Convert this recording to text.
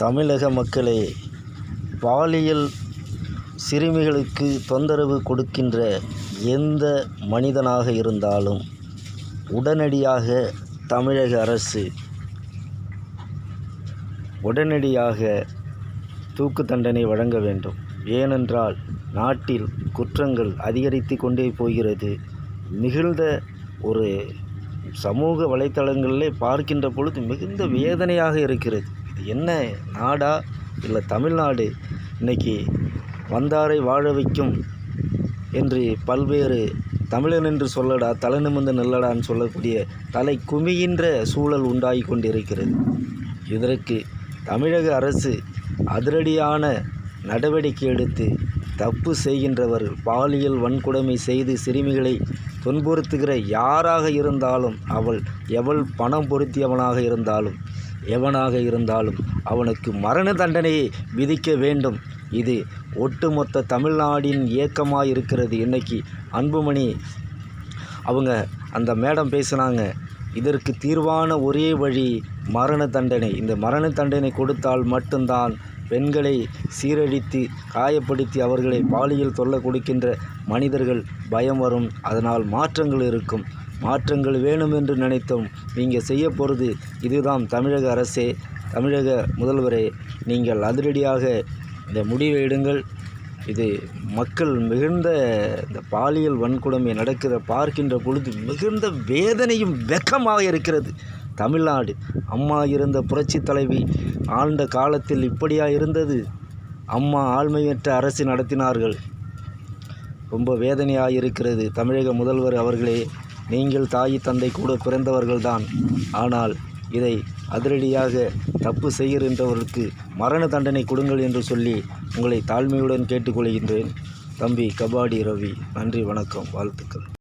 தமிழக மக்களே, பாலியல் சிறுமிகளுக்கு தொந்தரவு கொடுக்கின்ற எந்த மனிதனாக இருந்தாலும் உடனடியாக தமிழக அரசு தூக்கு தண்டனை வழங்க வேண்டும். ஏனென்றால் நாட்டில் குற்றங்கள் அதிகரித்து கொண்டே போகிறது. மிகுந்த ஒரு சமூக வலைத்தளங்களிலே பார்க்கின்ற பொழுது மிகுந்த வேதனையாக இருக்கிறது. இது என்ன நாடா இல்லை தமிழ்நாடு? இன்றைக்கி வந்தாரை வாழ வைக்கும் என்று பல்வேறு தமிழன் என்று சொல்லடா, தலை நிமிர்ந்து நில்லடான்னு சொல்லக்கூடிய தலை குமிகின்ற சூழல் உண்டாகி கொண்டிருக்கிறது. இதற்கு தமிழக அரசு அதிரடியான நடவடிக்கை எடுத்து தப்பு செய்கின்றவர்கள், பாலியல் வன்கொடுமை செய்து சிறுமிகளை துன்புறுத்துகிற யாராக இருந்தாலும், எவள் பணம் பொருத்தியவனாக இருந்தாலும், எவனாக இருந்தாலும் அவனுக்கு மரண தண்டனையை விதிக்க வேண்டும். இது ஒட்டுமொத்த தமிழ்நாடின் இயக்கமாக இருக்கிறது. இன்றைக்கி அன்புமணி அவங்க அந்த மேடம் பேசுனாங்க, இதற்கு தீர்வான ஒரே வழி மரண தண்டனை. இந்த மரண தண்டனை கொடுத்தால் மட்டும்தான் பெண்களை சீரழித்து காயப்படுத்தி அவர்களை பாலியல் தொல்லை கொடுக்கின்ற மனிதர்கள் பயம் வரும். அதனால் மாற்றங்கள் இருக்கும். மாற்றங்கள் வேணும் என்று நினைத்தோம். நீங்கள் செய்ய போகிறது இதுதான். தமிழக அரசே, தமிழக முதல்வரே, நீங்கள் அதிரடியாக இந்த முடிவை எடுங்கள். இது மக்கள் மிகுந்த இந்த பாலியல் வன்கொடுமை பார்க்கின்ற பொழுது மிகுந்த வேதனையும் வெட்கமாக இருக்கிறது. தமிழ்நாடு அம்மா இருந்த புரட்சி தலைவி ஆண்ட காலத்தில் இப்படியா இருந்தது? அம்மா ஆழ்மையற்ற அரசு நடத்தினார்கள். ரொம்ப வேதனையாக இருக்கிறது. தமிழக முதல்வர் அவர்களே, நீங்கள் தாய் தந்தை கூட பிறந்தவர்கள்தான். ஆனால் இதை அதிரடியாக தப்பு செய்கின்றவர்களுக்கு மரண தண்டனை கொடுங்கள் என்று சொல்லி உங்களை தாழ்மையுடன் கேட்டுக்கொள்கின்றேன். தம்பி கபாடி ரவி. நன்றி, வணக்கம், வாழ்த்துக்கள்.